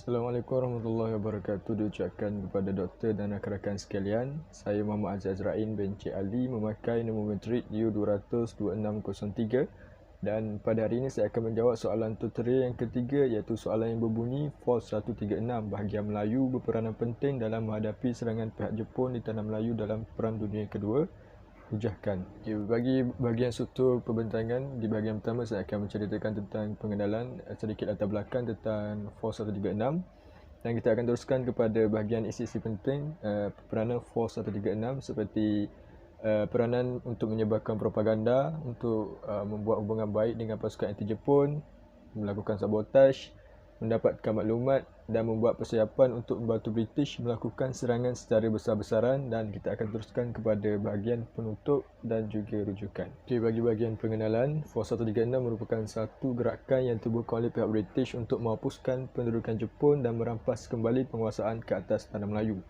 Assalamualaikum warahmatullahi wabarakatuh. Diucapkan kepada doktor dan rakan-rakan sekalian. Saya Muhammad Aziz Azrain bin Cik Ali memakai nombor matrik U200-2603 dan pada hari ini saya akan menjawab soalan tutorial yang ketiga iaitu soalan yang berbunyi FOS 136 bahagian Melayu berperanan penting dalam menghadapi serangan pihak Jepun di Tanah Melayu dalam Perang Dunia Kedua. Hujahkan. Bagi bahagian struktur perbentangan, di bahagian pertama saya akan menceritakan tentang pengenalan sedikit latar belakang tentang FOS 136 dan kita akan teruskan kepada bahagian isi-isi penting peranan FOS 136 seperti peranan untuk menyebarkan propaganda, untuk membuat hubungan baik dengan pasukan anti Jepun, melakukan sabotaj, mendapatkan maklumat dan membuat persiapan untuk membantu British melakukan serangan secara besar-besaran, dan kita akan teruskan kepada bahagian penutup dan juga rujukan. Bagi bahagian pengenalan, FOS 136 merupakan satu gerakan yang dibuatkan oleh pihak British untuk menghapuskan pendudukan Jepun dan merampas kembali penguasaan ke atas Tanah Melayu.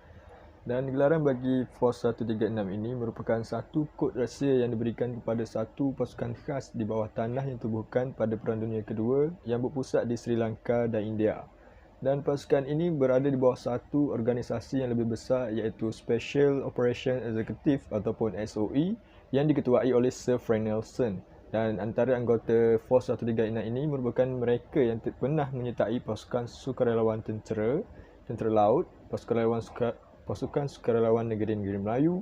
Dan gelaran bagi FOS 136 ini merupakan satu kod rahsia yang diberikan kepada satu pasukan khas di bawah tanah yang ditubuhkan pada Perang Dunia Kedua yang berpusat di Sri Lanka dan India. Dan pasukan ini berada di bawah satu organisasi yang lebih besar iaitu Special Operation Executive ataupun SOE yang diketuai oleh Sir Frank Nelson. Dan antara anggota FOS 136 ini merupakan mereka yang pernah menyertai pasukan sukarelawan tentera laut, pasukan sukarelawan negeri-negeri Melayu,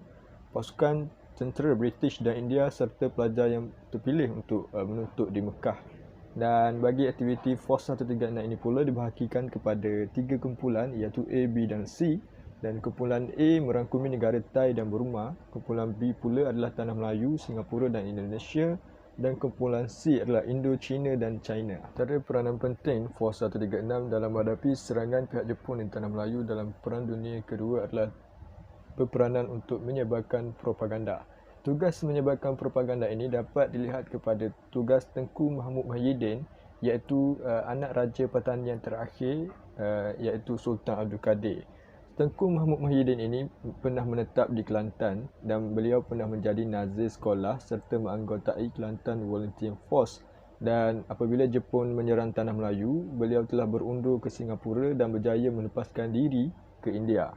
pasukan tentera British dan India serta pelajar yang terpilih untuk menuntut di Mekah. Dan bagi aktiviti FOS 136 ini pula dibahagikan kepada 3 kumpulan iaitu A, B dan C. Dan kumpulan A merangkumi negara Thai dan Burma, kumpulan B pula adalah Tanah Melayu, Singapura dan Indonesia, dan kumpulan C adalah Indo, China dan China. Antara peranan penting FOS 136 dalam menghadapi serangan pihak Jepun di Tanah Melayu dalam Perang Dunia Kedua adalah berperanan untuk menyebarkan propaganda. Tugas menyebarkan propaganda ini dapat dilihat kepada tugas Tengku Mahmud Muhyiddin, iaitu anak Raja Pertanian terakhir iaitu Sultan Abdul Kadir. Tengku Mahmud Muhyiddin ini pernah menetap di Kelantan dan beliau pernah menjadi nazir sekolah serta menganggotai Kelantan Volunteer Force. Dan apabila Jepun menyerang Tanah Melayu, beliau telah berundur ke Singapura dan berjaya melepaskan diri ke India.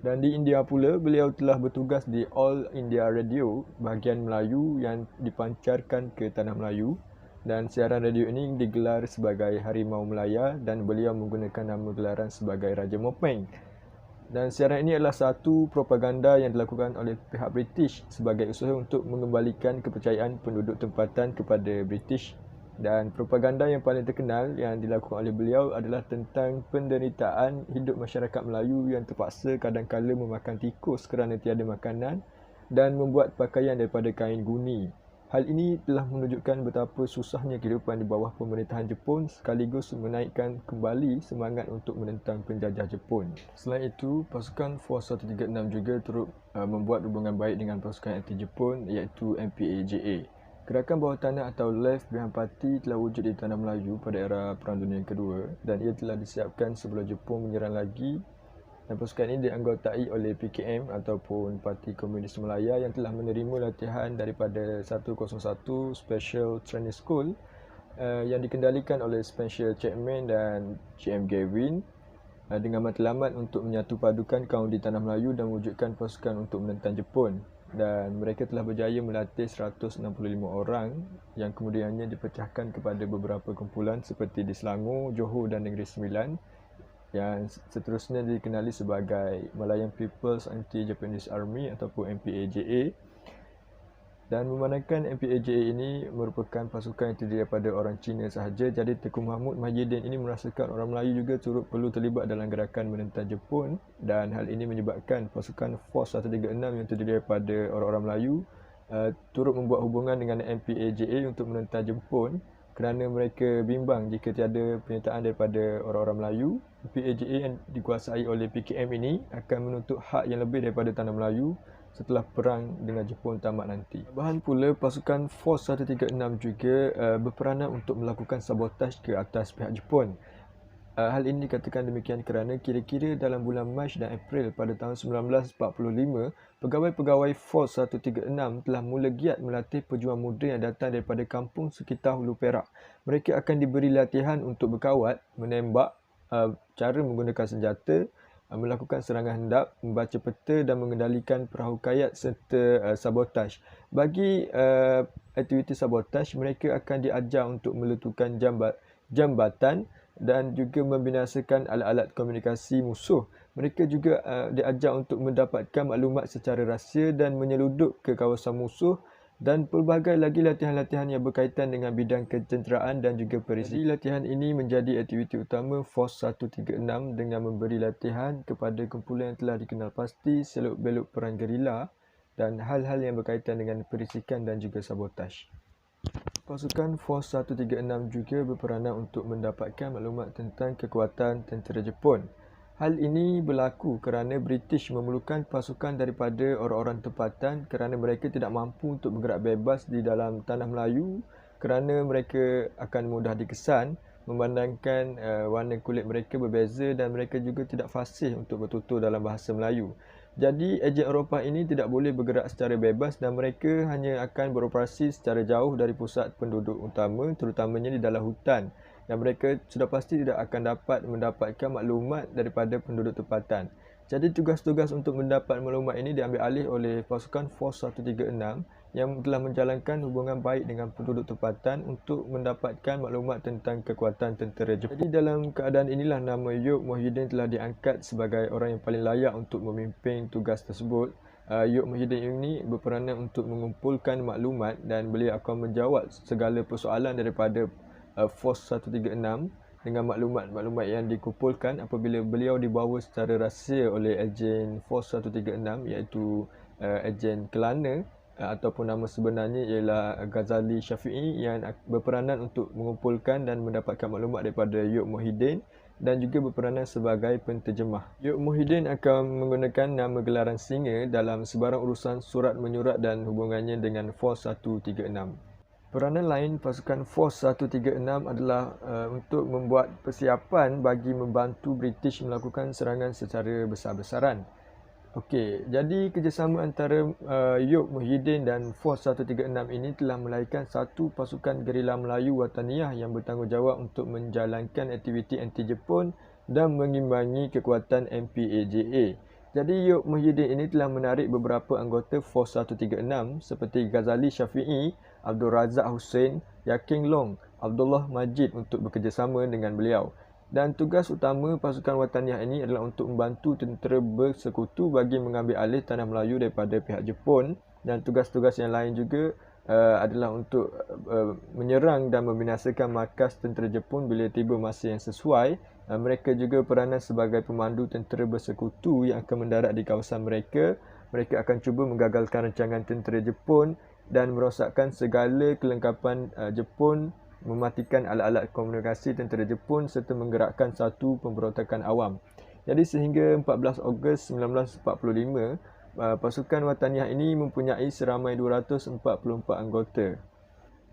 Dan di India pula, beliau telah bertugas di All India Radio bahagian Melayu yang dipancarkan ke Tanah Melayu. Dan siaran radio ini digelar sebagai Harimau Melaya dan beliau menggunakan nama gelaran sebagai Raja Mopeng. Dan siaran ini adalah satu propaganda yang dilakukan oleh pihak British sebagai usaha untuk mengembalikan kepercayaan penduduk tempatan kepada British. Dan propaganda yang paling terkenal yang dilakukan oleh beliau adalah tentang penderitaan hidup masyarakat Melayu yang terpaksa kadang-kala memakan tikus kerana tiada makanan dan membuat pakaian daripada kain guni. Hal ini telah menunjukkan betapa susahnya kehidupan di bawah pemerintahan Jepun sekaligus menaikkan kembali semangat untuk menentang penjajah Jepun. Selain itu, pasukan FOS 136 juga turut membuat hubungan baik dengan pasukan anti Jepun iaitu MPAJA. Gerakan bawah tanah atau Left Behind Party telah wujud di Tanah Melayu pada era Perang Dunia Kedua dan ia telah disiapkan sebelum Jepun menyerang lagi. Dan pasukan ini dianggotai oleh PKM ataupun Parti Komunis Melaya yang telah menerima latihan daripada 101 Special Training School yang dikendalikan oleh Special Chairman dan GM Gavin dengan matlamat untuk menyatu padukan kaum di Tanah Melayu dan mewujudkan pasukan untuk menentang Jepun. Dan mereka telah berjaya melatih 165 orang yang kemudiannya dipecahkan kepada beberapa kumpulan seperti di Selangor, Johor dan Negeri Sembilan, yang seterusnya dikenali sebagai Malayan People's Anti-Japanese Army ataupun MPAJA. Dan memandangkan MPAJA ini merupakan pasukan yang terdiri daripada orang Cina sahaja, jadi Tengku Mahmud Muhyiddin ini merasakan orang Melayu juga turut perlu terlibat dalam gerakan menentang Jepun, dan hal ini menyebabkan pasukan FOS 136 yang terdiri daripada orang-orang Melayu turut membuat hubungan dengan MPAJA untuk menentang Jepun kerana mereka bimbang jika tiada penyertaan daripada orang-orang Melayu. MPAJA yang dikuasai oleh PKM ini akan menuntut hak yang lebih daripada Tanah Melayu setelah perang dengan Jepun tamat nanti. Bahan pula, pasukan FOS 136 juga berperanan untuk melakukan sabotaj ke atas pihak Jepun. Hal ini dikatakan demikian kerana kira-kira dalam bulan Mac dan April pada tahun 1945, pegawai-pegawai FOS 136 telah mula giat melatih pejuang muda yang datang daripada kampung sekitar Hulu Perak. Mereka akan diberi latihan untuk berkawat, menembak, cara menggunakan senjata, melakukan serangan hendap, membaca peta dan mengendalikan perahu kayak serta sabotaj. Bagi aktiviti sabotaj, mereka akan diajar untuk meletupkan jambatan dan juga membinasakan alat-alat komunikasi musuh. Mereka juga diajar untuk mendapatkan maklumat secara rahsia dan menyeludup ke kawasan musuh, dan pelbagai lagi latihan-latihan yang berkaitan dengan bidang ketenteraan dan juga perisian. Jadi latihan ini menjadi aktiviti utama Force 136 dengan memberi latihan kepada kumpulan yang telah dikenal pasti, selok-belok perang gerila dan hal-hal yang berkaitan dengan perisikan dan juga sabotaj. Pasukan Force 136 juga berperanan untuk mendapatkan maklumat tentang kekuatan tentera Jepun. Hal ini berlaku kerana British memerlukan pasukan daripada orang-orang tempatan kerana mereka tidak mampu untuk bergerak bebas di dalam tanah Melayu kerana mereka akan mudah dikesan memandangkan warna kulit mereka berbeza dan mereka juga tidak fasih untuk bertutur dalam bahasa Melayu. Jadi ejen Eropah ini tidak boleh bergerak secara bebas dan mereka hanya akan beroperasi secara jauh dari pusat penduduk utama, terutamanya di dalam hutan. Dan mereka sudah pasti tidak akan dapat mendapatkan maklumat daripada penduduk tempatan. Jadi tugas-tugas untuk mendapat maklumat ini diambil alih oleh pasukan Force 136 yang telah menjalankan hubungan baik dengan penduduk tempatan untuk mendapatkan maklumat tentang kekuatan tentera Jepun. Jadi dalam keadaan inilah nama Yok Muhyiddin telah diangkat sebagai orang yang paling layak untuk memimpin tugas tersebut. Yok Muhyiddin ini berperanan untuk mengumpulkan maklumat dan beliau akan menjawab segala persoalan daripada Force 136 dengan maklumat-maklumat yang dikumpulkan apabila beliau dibawa secara rahsia oleh ejen Force 136 iaitu ejen Kelana ataupun nama sebenarnya ialah Ghazali Shafi'i yang berperanan untuk mengumpulkan dan mendapatkan maklumat daripada Yok Muhyiddin dan juga berperanan sebagai penterjemah. Yok Muhyiddin akan menggunakan nama gelaran Singa dalam sebarang urusan surat menyurat dan hubungannya dengan Force 136. Peranan lain pasukan Force 136 adalah untuk membuat persiapan bagi membantu British melakukan serangan secara besar-besaran. Okey, jadi kerjasama antara Yok Muhyiddin dan Force 136 ini telah melahirkan satu pasukan gerila Melayu Wataniah yang bertanggungjawab untuk menjalankan aktiviti anti-Jepun dan mengimbangi kekuatan MPAJA. Jadi Yok Muhyiddin ini telah menarik beberapa anggota Force 136 seperti Ghazali Shafi'i, Abdul Razak Hussein, Yaking Long, Abdullah Majid untuk bekerjasama dengan beliau. Dan tugas utama pasukan Wataniah ini adalah untuk membantu tentera bersekutu bagi mengambil alih tanah Melayu daripada pihak Jepun, dan tugas-tugas yang lain juga adalah untuk menyerang dan membinasakan markas tentera Jepun bila tiba masa yang sesuai. Mereka juga peranan sebagai pemandu tentera bersekutu yang akan mendarat di kawasan mereka. Mereka akan cuba menggagalkan rancangan tentera Jepun dan merosakkan segala kelengkapan Jepun, mematikan alat-alat komunikasi tentera Jepun serta menggerakkan satu pemberontakan awam. Jadi sehingga 14 Ogos 1945, pasukan Wataniah ini mempunyai seramai 244 anggota.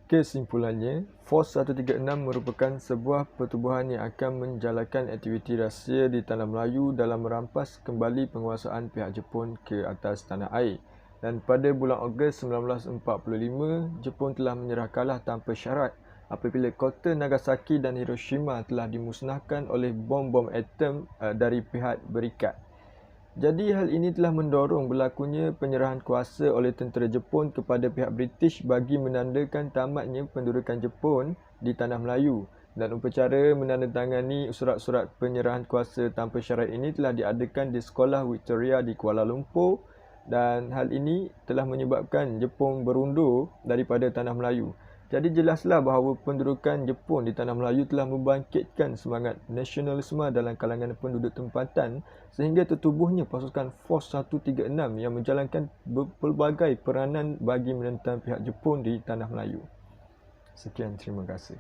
Kesimpulannya, Force 136 merupakan sebuah pertubuhan yang akan menjalankan aktiviti rahsia di Tanah Melayu dalam merampas kembali penguasaan pihak Jepun ke atas tanah air. Dan pada bulan Ogos 1945, Jepun telah menyerah kalah tanpa syarat apabila kota Nagasaki dan Hiroshima telah dimusnahkan oleh bom-bom atom dari pihak berikat. Jadi hal ini telah mendorong berlakunya penyerahan kuasa oleh tentera Jepun kepada pihak British bagi menandakan tamatnya pendudukan Jepun di Tanah Melayu. Dan upacara menandatangani surat-surat penyerahan kuasa tanpa syarat ini telah diadakan di Sekolah Victoria di Kuala Lumpur, dan hal ini telah menyebabkan Jepun berundur daripada Tanah Melayu. Jadi jelaslah bahawa pendudukan Jepun di Tanah Melayu telah membangkitkan semangat nasionalisme dalam kalangan penduduk tempatan sehingga tertubuhnya pasukan Force 136 yang menjalankan pelbagai peranan bagi menentang pihak Jepun di Tanah Melayu. Sekian, terima kasih.